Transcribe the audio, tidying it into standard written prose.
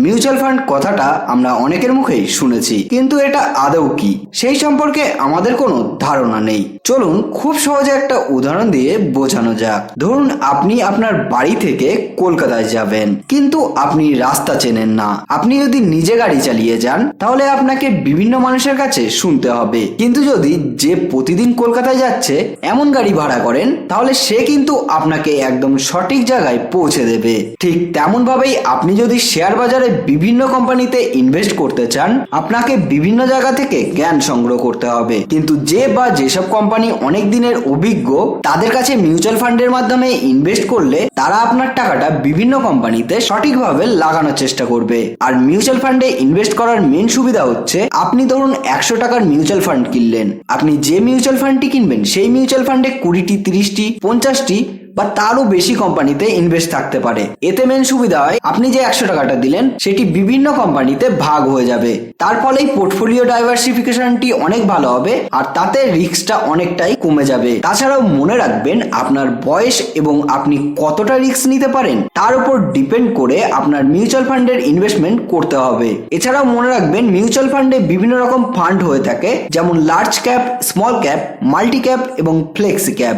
Mutual fund কথাটা আমরা অনেকের মুখেই শুনেছি, কিন্তু এটা আদৌ কি সেই সম্পর্কে আমাদের কোনো ধারণা নেই। চলুন খুব সহজে একটা উদাহরণ দিয়ে বোঝানো যাক। ধরুন আপনি আপনার বাড়ি থেকে কলকাতায় যাবেন, কিন্তু আপনি রাস্তা চেনেন না। আপনি যদি নিজে গাড়ি চালিয়ে যান তাহলে আপনাকে বিভিন্ন মানুষের কাছে শুনতে হবে, কিন্তু যদি যে প্রতিদিন কলকাতায় যাচ্ছে এমন গাড়ি ভাড়া করেন তাহলে সে কিন্তু আপনাকে একদম সঠিক জায়গায় পৌঁছে দেবে। ঠিক তেমন ভাবেই আপনি যদি শেয়ার বাজারে বিভিন্ন কোম্পানিতে ইনভেস্ট করতে চান, আপনাকে বিভিন্ন জায়গা থেকে জ্ঞান সংগ্রহ করতে হবে। কিন্তু যে বা যেসব কোম্পানি অনেক দিনের অভিজ্ঞ, তাদের কাছে মিউচুয়াল ফান্ডের মাধ্যমে ইনভেস্ট করলে তারা আপনার টাকাটা বিভিন্ন কোম্পানিতে সঠিকভাবে লাগানোর চেষ্টা করবে। আর মিউচুয়াল ফান্ডে ইনভেস্ট করার মেন সুবিধা হচ্ছে, আপনি ধরুন 100 টাকার মিউচুয়াল ফান্ড কিনলেন, আপনি যে মিউচুয়াল ফান্ডটি কিনবেন সেই মিউচুয়াল ফান্ডে 20টি, 30টি, 50টি বা তারও বেশি কোম্পানিতে ইনভেস্ট থাকতে পারে। এতে মেন সুবিধা হয়, আপনি যে 100 টাকাটা দিলেন সেটি বিভিন্ন কোম্পানিতে ভাগ হয়ে যাবে। তার ফলেই পোর্টফোলিও ডাইভার্সিফিকেশনটি অনেক ভালো হবে আর তাতে রিস্কটা অনেকটাই কমে যাবে। তাছাড়াও মনে রাখবেন, আপনার বয়স এবং আপনি কতটা রিস্ক নিতে পারেন তার উপর ডিপেন্ড করে আপনার মিউচুয়াল ফান্ডের ইনভেস্টমেন্ট করতে হবে। এছাড়াও মনে রাখবেন, মিউচুয়াল ফান্ডে বিভিন্ন রকম ফান্ড হয়ে থাকে, যেমন large cap, small cap, multi cap এবং ফ্লেক্সি ক্যাপ।